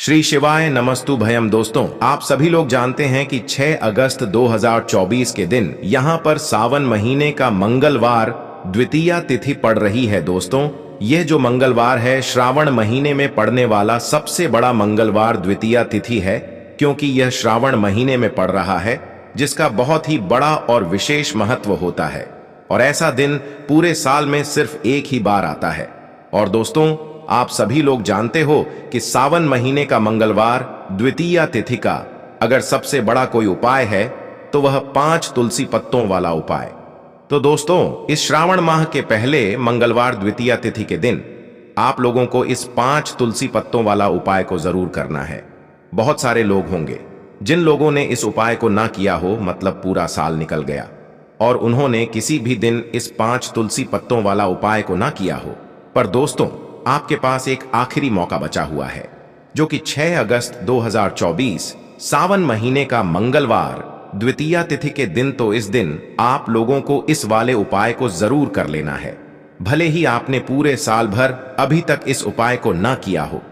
श्री शिवाय नमस्तु भयम। दोस्तों, आप सभी लोग जानते हैं कि 6 अगस्त 2024 के दिन यहाँ पर सावन महीने का मंगलवार द्वितीया तिथि पड़ रही है। दोस्तों, यह जो मंगलवार है श्रावण महीने में पड़ने वाला सबसे बड़ा मंगलवार द्वितीया तिथि है, क्योंकि यह श्रावण महीने में पड़ रहा है, जिसका बहुत ही बड़ा और विशेष महत्व होता है। और ऐसा दिन पूरे साल में सिर्फ एक ही बार आता है। और दोस्तों, आप सभी लोग जानते हो कि सावन महीने का मंगलवार द्वितीया तिथि का अगर सबसे बड़ा कोई उपाय है तो वह 5 तुलसी पत्तों वाला उपाय। तो दोस्तों, इस श्रावण माह के पहले मंगलवार द्वितीया तिथि के दिन आप लोगों को इस 5 तुलसी पत्तों वाला उपाय को जरूर करना है। बहुत सारे लोग होंगे जिन लोगों ने इस उपाय को ना किया हो, मतलब पूरा साल निकल गया और उन्होंने किसी भी दिन इस 5 तुलसी पत्तों वाला उपाय को ना किया हो। पर दोस्तों, आपके पास एक आखिरी मौका बचा हुआ है, जो कि 6 अगस्त 2024 सावन महीने का मंगलवार द्वितीया तिथि के दिन। तो इस दिन आप लोगों को इस वाले उपाय को जरूर कर लेना है। भले ही आपने पूरे साल भर अभी तक इस उपाय को ना किया हो,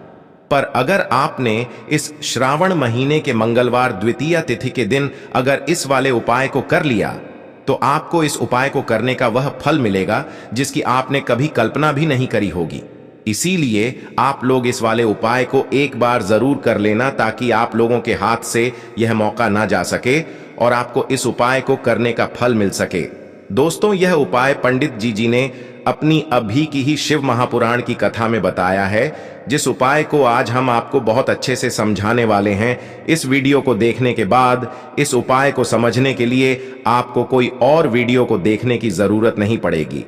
पर अगर आपने इस श्रावण महीने के मंगलवार द्वितीया तिथि के दिन अगर इस वाले उपाय को कर लिया, तो आपको इस उपाय को करने का वह फल मिलेगा जिसकी आपने कभी कल्पना भी नहीं करी होगी। इसीलिए आप लोग इस वाले उपाय को एक बार जरूर कर लेना, ताकि आप लोगों के हाथ से यह मौका ना जा सके और आपको इस उपाय को करने का फल मिल सके। दोस्तों, यह उपाय पंडित जी ने अपनी अभी की ही शिव महापुराण की कथा में बताया है, जिस उपाय को आज हम आपको बहुत अच्छे से समझाने वाले हैं। इस वीडियो को देखने के बाद इस उपाय को समझने के लिए आपको कोई और वीडियो को देखने की जरूरत नहीं पड़ेगी।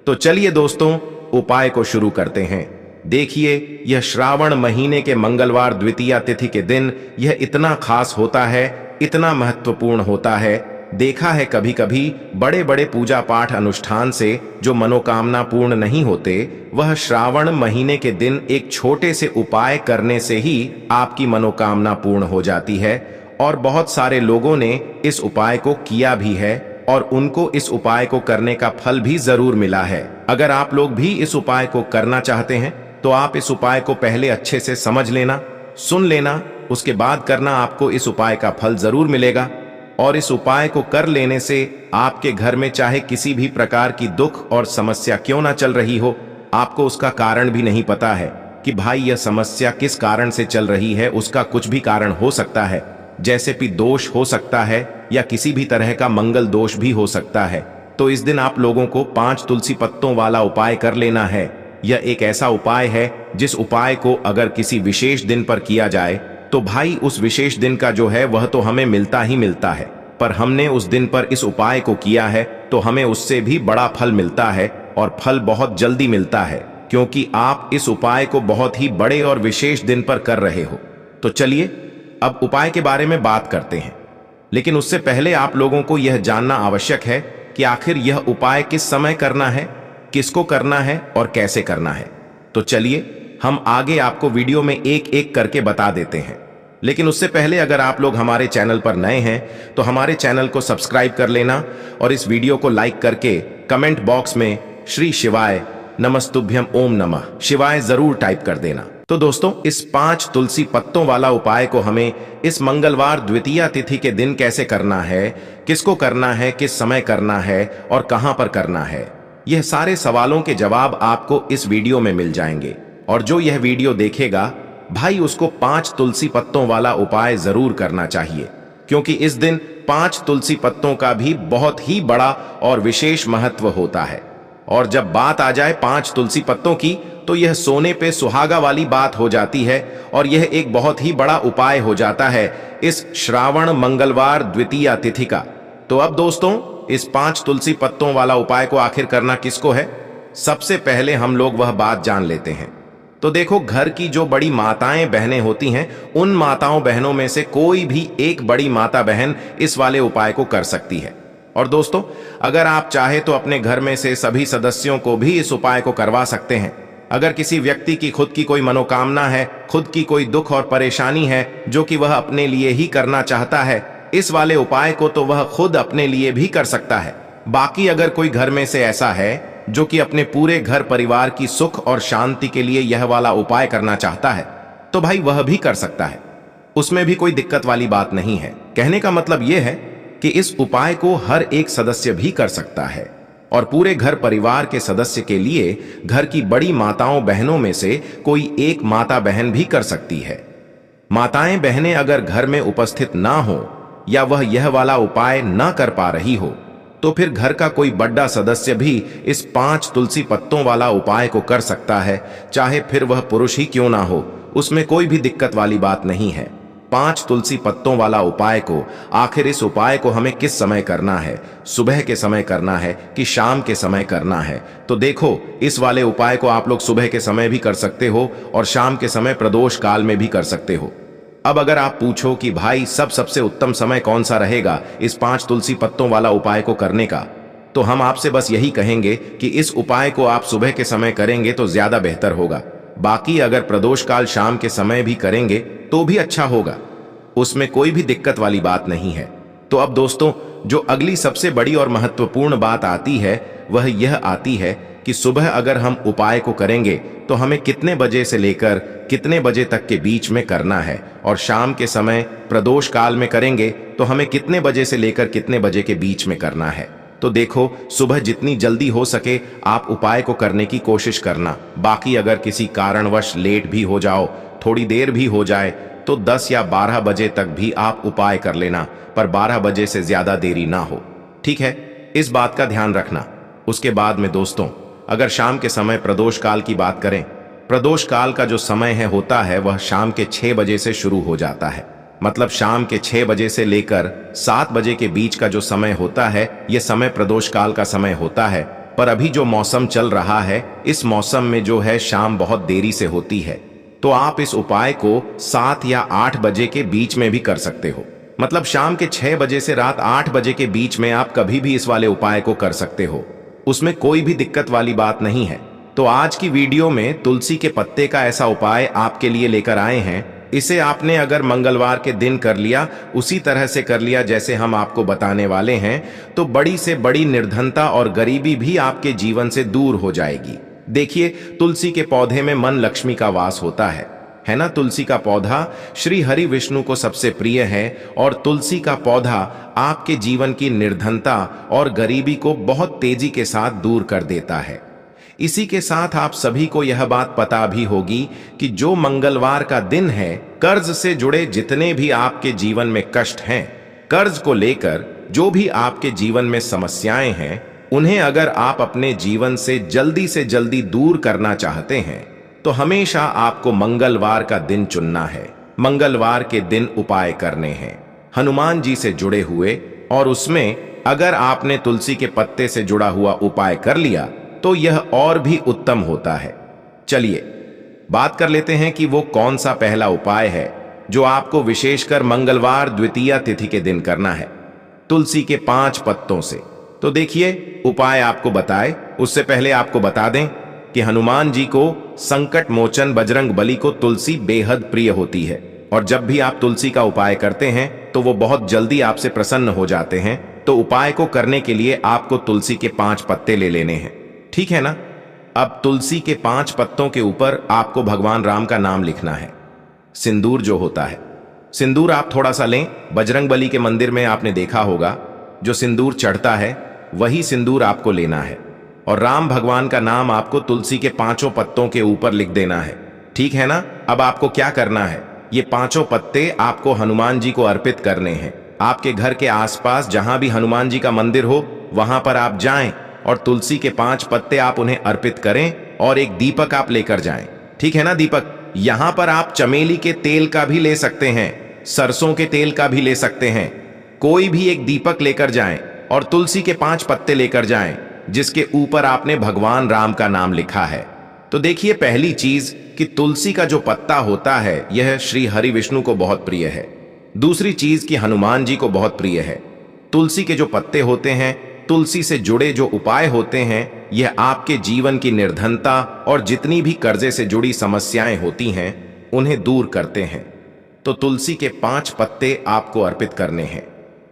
तो चलिए दोस्तों, उपाय को शुरू करते हैं। देखिए, यह श्रावण महीने के मंगलवार द्वितीया तिथि के दिन यह इतना खास होता है, इतना महत्वपूर्ण होता है। देखा है कभी कभी बड़े बड़े पूजा पाठ अनुष्ठान से जो मनोकामना पूर्ण नहीं होते, वह श्रावण महीने के दिन एक छोटे से उपाय करने से ही आपकी मनोकामना पूर्ण हो जाती है। और बहुत सारे लोगों ने इस उपाय को किया भी है और उनको इस उपाय को करने का फल भी जरूर मिला है। अगर आप लोग भी इस उपाय को करना चाहते हैं तो आप इस उपाय को पहले अच्छे से समझ लेना, सुन लेना, उसके बाद करना। आपको इस उपाय का फल जरूर मिलेगा। और इस उपाय को कर लेने से आपके घर में चाहे किसी भी प्रकार की दुख और समस्या क्यों ना चल रही हो, आपको उसका कारण भी नहीं पता है कि भाई यह समस्या किस कारण से चल रही है। उसका कुछ भी कारण हो सकता है, जैसे कि दोष हो सकता है या किसी भी तरह का मंगल दोष भी हो सकता है। तो इस दिन आप लोगों को 5 तुलसी पत्तों वाला उपाय कर लेना है। यह एक ऐसा उपाय है जिस उपाय को अगर किसी विशेष दिन पर किया जाए तो भाई उस विशेष दिन का जो है वह तो हमें मिलता ही मिलता है, पर हमने उस दिन पर इस उपाय को किया है तो हमें उससे भी बड़ा फल मिलता है और फल बहुत जल्दी मिलता है, क्योंकि आप इस उपाय को बहुत ही बड़े और विशेष दिन पर कर रहे हो। तो चलिए अब उपाय के बारे में बात करते हैं, लेकिन उससे पहले आप लोगों को यह जानना आवश्यक है कि आखिर यह उपाय किस समय करना है, किसको करना है और कैसे करना है। तो चलिए हम आगे आपको वीडियो में एक एक करके बता देते हैं। लेकिन उससे पहले अगर आप लोग हमारे चैनल पर नए हैं तो हमारे चैनल को सब्सक्राइब कर लेना और इस वीडियो को लाइक करके कमेंट बॉक्स में श्री शिवाय नमस्तुभ्यम ओम नमः शिवाय जरूर टाइप कर देना। तो दोस्तों, इस 5 तुलसी पत्तों वाला उपाय को हमें इस मंगलवार द्वितीया तिथि के दिन कैसे करना है, किसको करना है, किस समय करना है और कहां पर करना है, यह सारे सवालों के जवाब आपको इस वीडियो में मिल जाएंगे। और जो यह वीडियो देखेगा भाई, उसको 5 तुलसी पत्तों वाला उपाय जरूर करना चाहिए, क्योंकि इस दिन 5 तुलसी पत्तों का भी बहुत ही बड़ा और विशेष महत्व होता है। और जब बात आ जाए 5 तुलसी पत्तों की, तो यह सोने पे सुहागा वाली बात हो जाती है और यह एक बहुत ही बड़ा उपाय हो जाता है इस श्रावण मंगलवार द्वितीया तिथि का। तो अब दोस्तों, इस 5 तुलसी पत्तों वाला उपाय को आखिर करना किसको है, सबसे पहले हम लोग वह बात जान लेते हैं। तो देखो, घर की जो बड़ी माताएं बहनें होती हैं, उन माताओं बहनों में से कोई भी एक बड़ी माता बहन इस वाले उपाय को कर सकती है। और दोस्तों, अगर आप चाहे तो अपने घर में से सभी सदस्यों को भी इस उपाय को करवा सकते हैं। अगर किसी व्यक्ति की खुद की कोई मनोकामना है, खुद की कोई दुख और परेशानी है जो कि वह अपने लिए ही करना चाहता है, इस वाले उपाय को तो वह खुद अपने लिए भी कर सकता है। बाकी अगर कोई घर में से ऐसा है जो कि अपने पूरे घर परिवार की सुख और शांति के लिए यह वाला उपाय करना चाहता है, तो भाई वह भी कर सकता है, उसमें भी कोई दिक्कत वाली बात नहीं है। कहने का मतलब यह है कि इस उपाय को हर एक सदस्य भी कर सकता है और पूरे घर परिवार के सदस्य के लिए घर की बड़ी माताओं बहनों में से कोई एक माता बहन भी कर सकती है। माताएं बहनें अगर घर में उपस्थित ना हो या वह यह वाला उपाय ना कर पा रही हो तो फिर घर का कोई बड़ा सदस्य भी इस 5 तुलसी पत्तों वाला उपाय को कर सकता है, चाहे फिर वह पुरुष ही क्यों ना हो, उसमें कोई भी दिक्कत वाली बात नहीं है। 5 तुलसी पत्तों वाला उपाय को, आखिर इस उपाय को हमें किस समय करना है, सुबह के समय करना है कि शाम के समय करना है? तो देखो, इस वाले उपाय को आप लोग सुबह के समय भी कर सकते हो और शाम के समय प्रदोष काल में भी कर सकते हो। अब अगर आप पूछो कि भाई सबसे उत्तम समय कौन सा रहेगा इस 5 तुलसी पत्तों वाला उपाय को करने का, तो हम आपसे बस यही कहेंगे कि इस उपाय को आप सुबह के समय करेंगे तो ज्यादा बेहतर होगा। बाकी अगर प्रदोष काल शाम के समय भी करेंगे तो भी अच्छा होगा, उसमें कोई भी दिक्कत वाली बात नहीं है। तो अब दोस्तों, जो अगली सबसे बड़ी और महत्वपूर्ण बात आती है वह यह आती है कि सुबह अगर हम उपाय को करेंगे तो हमें कितने बजे से लेकर कितने बजे तक के बीच में करना है, और शाम के समय प्रदोष काल में करेंगे तो हमें कितने बजे से लेकर कितने बजे के बीच में करना है। तो देखो, सुबह जितनी जल्दी हो सके आप उपाय को करने की कोशिश करना। बाकी अगर किसी कारणवश लेट भी हो जाओ, थोड़ी देर भी हो जाए, तो 10 या 12 बजे तक भी आप उपाय कर लेना, पर 12 बजे से ज्यादा देरी ना हो, ठीक है? इस बात का ध्यान रखना। उसके बाद में दोस्तों, अगर शाम के समय प्रदोष काल की बात करें, प्रदोष काल का जो समय है होता है वह शाम के 6 बजे से शुरू हो जाता है। मतलब शाम के 6 बजे से लेकर 7 बजे के बीच का जो समय होता है यह समय प्रदोष काल का समय होता है। पर अभी जो मौसम चल रहा है, इस मौसम में जो है शाम बहुत देरी से होती है, तो आप इस उपाय को 7 या 8 बजे के बीच में भी कर सकते हो। मतलब शाम के 6 बजे से रात 8 बजे के बीच में आप कभी भी इस वाले उपाय को कर सकते हो, उसमें कोई भी दिक्कत वाली बात नहीं है। तो आज की वीडियो में तुलसी के पत्ते का ऐसा उपाय आपके लिए लेकर आए हैं। इसे आपने अगर मंगलवार के दिन कर लिया, उसी तरह से कर लिया जैसे हम आपको बताने वाले हैं, तो बड़ी से बड़ी निर्धनता और गरीबी भी आपके जीवन से दूर हो जाएगी। देखिए, तुलसी के पौधे में मन लक्ष्मी का वास होता है ना? तुलसी का पौधा श्री हरि विष्णु को सबसे प्रिय है और तुलसी का पौधा आपके जीवन की निर्धनता और गरीबी को बहुत तेजी के साथ दूर कर देता है। इसी के साथ आप सभी को यह बात पता भी होगी कि जो मंगलवार का दिन है, कर्ज से जुड़े जितने भी आपके जीवन में कष्ट हैं, कर्ज को लेकर जो भी आपके जीवन में समस्याएं हैं, उन्हें अगर आप अपने जीवन से जल्दी दूर करना चाहते हैं तो हमेशा आपको मंगलवार का दिन चुनना है। मंगलवार के दिन उपाय करने हैं हनुमान जी से जुड़े हुए, और उसमें अगर आपने तुलसी के पत्ते से जुड़ा हुआ उपाय कर लिया तो यह और भी उत्तम होता है। चलिए बात कर लेते हैं कि वो कौन सा पहला उपाय है जो आपको विशेषकर मंगलवार द्वितीया तिथि के दिन करना है तुलसी के 5 पत्तों से। तो देखिए, उपाय आपको बताए उससे पहले आपको बता दें कि हनुमान जी को संकट मोचन बजरंग बली को तुलसी बेहद प्रिय होती है, और जब भी आप तुलसी का उपाय करते हैं तो वो बहुत जल्दी आपसे प्रसन्न हो जाते हैं। तो उपाय को करने के लिए आपको तुलसी के 5 पत्ते ले लेने हैं, ठीक है ना? अब तुलसी के 5 पत्तों के ऊपर आपको भगवान राम का नाम लिखना है। सिंदूर जो होता है, सिंदूर आप थोड़ा सा लें। बजरंग बली के मंदिर में आपने देखा होगा जो सिंदूर चढ़ता है वही सिंदूर आपको लेना है, और राम भगवान का नाम आपको तुलसी के 5 पत्तों के ऊपर लिख देना है, ठीक है ना? अब आपको क्या करना है, ये 5 पत्ते आपको हनुमान जी को अर्पित करने हैं। आपके घर के आसपास जहां भी हनुमान जी का मंदिर हो वहां पर आप जाएं और तुलसी के 5 पत्ते आप उन्हें अर्पित करें, और एक दीपक आप लेकर जाएं, ठीक है ना? दीपक यहां पर आप चमेली के तेल का भी ले सकते हैं, सरसों के तेल का भी ले सकते हैं, कोई भी एक दीपक लेकर जाएं और तुलसी के 5 पत्ते लेकर जाएं जिसके ऊपर आपने भगवान राम का नाम लिखा है। तो देखिए, पहली चीज कि तुलसी का जो पत्ता होता है यह श्री हरि विष्णु को बहुत प्रिय है। दूसरी चीज कि हनुमान जी को बहुत प्रिय है। तुलसी के जो पत्ते होते हैं, तुलसी से जुड़े जो उपाय होते हैं, यह आपके जीवन की निर्धनता और जितनी भी कर्जे से जुड़ी समस्याएं होती हैं उन्हें दूर करते हैं। तो तुलसी के 5 पत्ते आपको अर्पित करने हैं,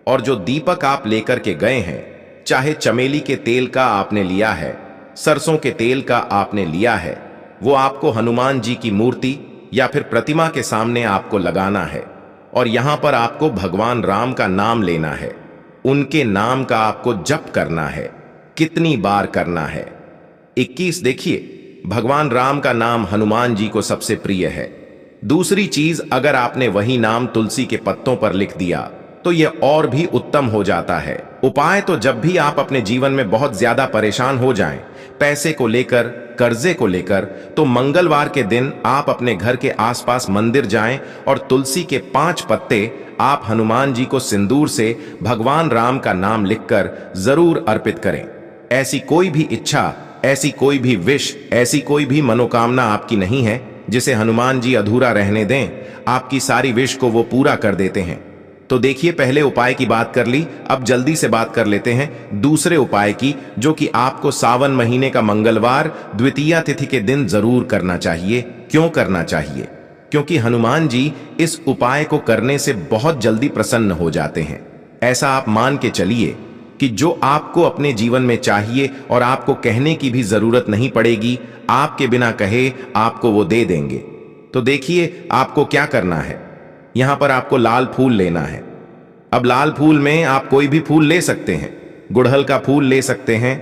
और जो दीपक आप लेकर के गए हैं, चाहे चमेली के तेल का आपने लिया है, सरसों के तेल का आपने लिया है, वो आपको हनुमान जी की मूर्ति या फिर प्रतिमा के सामने आपको लगाना है और यहां पर आपको भगवान राम का नाम लेना है। उनके नाम का आपको जप करना है। कितनी बार करना है? 21। देखिए, भगवान राम का नाम हनुमान जी को सबसे प्रिय है। दूसरी चीज, अगर आपने वही नाम तुलसी के पत्तों पर लिख दिया तो यह और भी उत्तम हो जाता है। उपाय तो जब भी आप अपने जीवन में बहुत ज्यादा परेशान हो जाएं, पैसे को लेकर, कर्जे को लेकर, तो मंगलवार के दिन आप अपने घर के आसपास मंदिर जाएं और तुलसी के 5 पत्ते आप हनुमान जी को सिंदूर से भगवान राम का नाम लिखकर जरूर अर्पित करें। ऐसी कोई भी इच्छा, ऐसी कोई भी विश, ऐसी कोई भी मनोकामना आपकी नहीं है जिसे हनुमान जी अधूरा रहने दें। आपकी सारी विश को वो पूरा कर देते हैं। तो देखिए, पहले उपाय की बात कर ली, अब जल्दी से बात कर लेते हैं दूसरे उपाय की, जो कि आपको सावन महीने का मंगलवार द्वितीया तिथि के दिन जरूर करना चाहिए। क्यों करना चाहिए? क्योंकि हनुमान जी इस उपाय को करने से बहुत जल्दी प्रसन्न हो जाते हैं। ऐसा आप मान के चलिए कि जो आपको अपने जीवन में चाहिए और आपको कहने की भी जरूरत नहीं पड़ेगी, आपके बिना कहे आपको वो दे देंगे। तो देखिए, आपको क्या करना है। यहां पर आपको लाल फूल लेना है। अब लाल फूल में आप कोई भी फूल ले सकते हैं। गुड़हल का फूल ले सकते हैं,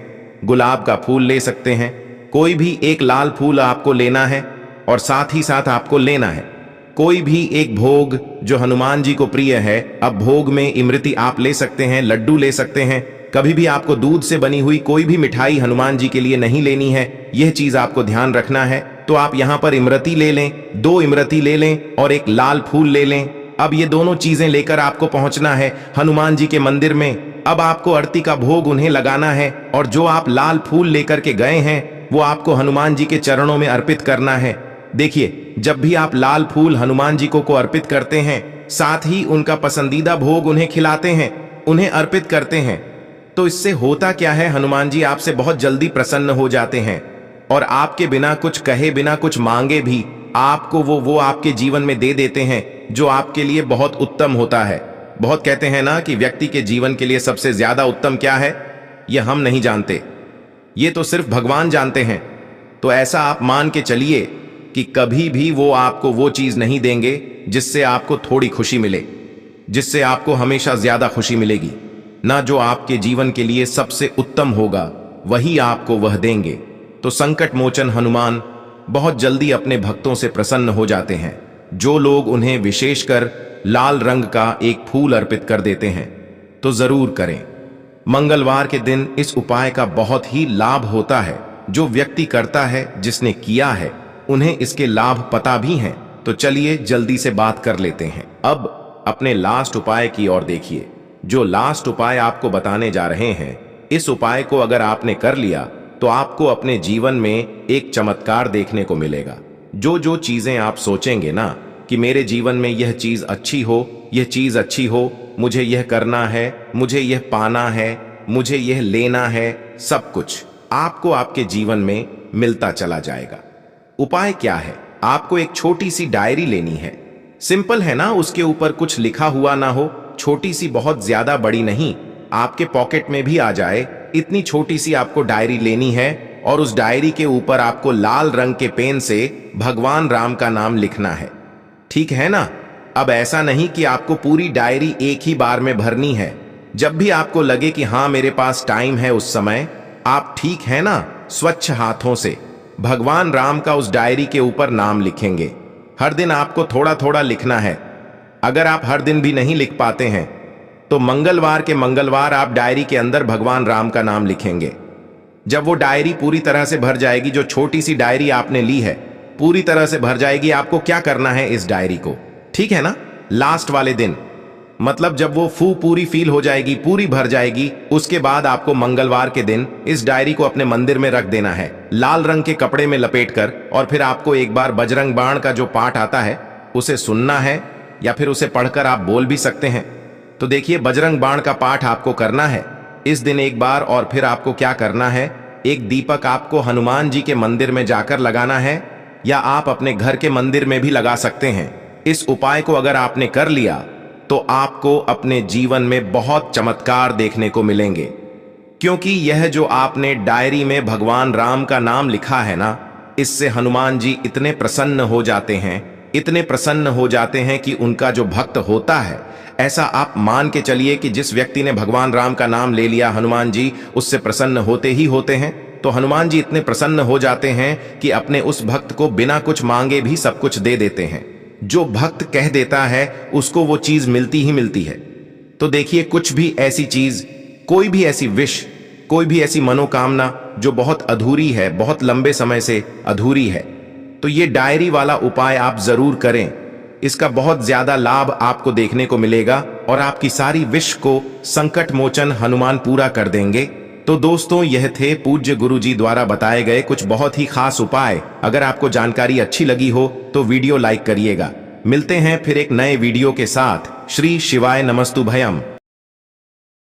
गुलाब का फूल ले सकते हैं। कोई भी एक लाल फूल आपको लेना है और साथ ही साथ आपको लेना है कोई भी एक भोग जो हनुमान जी को प्रिय है। अब भोग में इमरती आप ले सकते हैं, लड्डू ले सकते हैं। कभी भी आपको दूध से बनी हुई कोई भी मिठाई हनुमान जी के लिए नहीं लेनी है, यह चीज आपको ध्यान रखना है। तो आप यहां पर इमरती ले लें, 2 इमरती ले लें और एक लाल फूल ले लें। अब ये दोनों चीजें लेकर आपको पहुंचना है हनुमान जी के मंदिर में। अब आपको आरती का भोग उन्हें लगाना है और जो आप लाल फूल लेकर के गए हैं वो आपको हनुमान जी के चरणों में अर्पित करना है। देखिए, जब भी आप लाल फूल हनुमान जी को अर्पित करते हैं, साथ ही उनका पसंदीदा भोग उन्हें खिलाते हैं, उन्हें अर्पित करते हैं, तो इससे होता क्या है, हनुमान जी आपसे बहुत जल्दी प्रसन्न हो जाते हैं और आपके बिना कुछ कहे, बिना कुछ मांगे भी आपको वो आपके जीवन में दे देते हैं, जो आपके लिए बहुत उत्तम होता है। बहुत कहते हैं ना कि व्यक्ति के जीवन के लिए सबसे ज्यादा उत्तम क्या है, यह हम नहीं जानते, ये तो सिर्फ भगवान जानते हैं। तो ऐसा आप मान के चलिए कि कभी भी वो आपको वो चीज नहीं देंगे जिससे आपको थोड़ी खुशी मिले, जिससे आपको हमेशा ज्यादा खुशी मिलेगी। ना जो आपके जीवन के लिए सबसे उत्तम होगा वही आपको वह देंगे। तो संकट मोचन हनुमान बहुत जल्दी अपने भक्तों से प्रसन्न हो जाते हैं। जो लोग उन्हें विशेषकर लाल रंग का एक फूल अर्पित कर देते हैं तो जरूर करें। मंगलवार के दिन इस उपाय का बहुत ही लाभ होता है। जो व्यक्ति करता है, जिसने किया है, उन्हें इसके लाभ पता भी हैं। तो चलिए जल्दी से बात कर लेते हैं। अब अपने लास्ट उपाय की ओर देखिए। जो लास्ट उपाय आपको बताने जा रहे हैं, इस उपाय को अगर आपने कर लिया तो आपको अपने जीवन में एक चमत्कार देखने को मिलेगा। जो जो चीजें आप सोचेंगे ना कि मेरे जीवन में यह चीज अच्छी हो, यह चीज अच्छी हो, मुझे यह करना है, मुझे यह पाना है, मुझे यह लेना है, सब कुछ आपको आपके जीवन में मिलता चला जाएगा। उपाय क्या है? आपको एक छोटी सी डायरी लेनी है। सिंपल है ना, उसके ऊपर कुछ लिखा हुआ ना हो, छोटी सी, बहुत ज्यादा बड़ी नहीं, आपके पॉकेट में भी आ जाए, इतनी छोटी सी आपको डायरी लेनी है और उस डायरी के ऊपर आपको लाल रंग के पेन से भगवान राम का नाम लिखना है। ठीक है ना? अब ऐसा नहीं कि आपको पूरी डायरी एक ही बार में भरनी है। जब भी आपको लगे कि हाँ मेरे पास टाइम है, उस समय आप, ठीक है ना, स्वच्छ हाथों से भगवान राम का उस डायरी के ऊपर नाम लिखेंगे। हर दिन आपको थोड़ा थोड़ा लिखना है। अगर आप हर दिन भी नहीं लिख पाते हैं तो मंगलवार के मंगलवार आप डायरी के अंदर भगवान राम का नाम लिखेंगे। जब वो डायरी पूरी तरह से भर जाएगी, जो छोटी सी डायरी आपने ली है पूरी तरह से भर जाएगी, आपको क्या करना है इस डायरी को, ठीक है ना, लास्ट वाले दिन, मतलब जब वो पूरी फील हो जाएगी, पूरी भर जाएगी, उसके बाद आपको मंगलवार के दिन इस डायरी को अपने मंदिर में रख देना है, लाल रंग के कपड़े में लपेटकर। और फिर आपको एक बार बजरंग बाण का जो पाठ आता है उसे सुनना है या फिर उसे पढ़कर आप बोल भी सकते हैं। तो देखिए, बजरंग बाण का पाठ आपको करना है इस दिन एक बार। और फिर आपको क्या करना है, एक दीपक आपको हनुमान जी के मंदिर में जाकर लगाना है, या आप अपने घर के मंदिर में भी लगा सकते हैं। इस उपाय को अगर आपने कर लिया तो आपको अपने जीवन में बहुत चमत्कार देखने को मिलेंगे, क्योंकि यह जो आपने डायरी में भगवान राम का नाम लिखा है ना, इससे हनुमान जी इतने प्रसन्न हो जाते हैं इतने प्रसन्न हो जाते हैं कि उनका जो भक्त होता है, ऐसा आप मान के चलिए कि जिस व्यक्ति ने भगवान राम का नाम ले लिया, हनुमान जी उससे प्रसन्न होते ही होते हैं। तो हनुमान जी इतने प्रसन्न हो जाते हैं कि अपने उस भक्त को बिना कुछ मांगे भी सब कुछ दे देते हैं। जो भक्त कह देता है उसको वो चीज मिलती ही मिलती है। तो देखिए, कुछ भी ऐसी चीज, कोई भी ऐसी विश, कोई भी ऐसी मनोकामना जो बहुत अधूरी है, बहुत लंबे समय से अधूरी है, तो ये डायरी वाला उपाय आप जरूर करें। इसका बहुत ज्यादा लाभ आपको देखने को मिलेगा और आपकी सारी विश को संकट मोचन हनुमान पूरा कर देंगे। तो दोस्तों, यह थे पूज्य गुरुजी द्वारा बताए गए कुछ बहुत ही खास उपाय। अगर आपको जानकारी अच्छी लगी हो तो वीडियो लाइक करिएगा। मिलते हैं फिर एक नए वीडियो के साथ। श्री शिवाय नमस्तु भयम।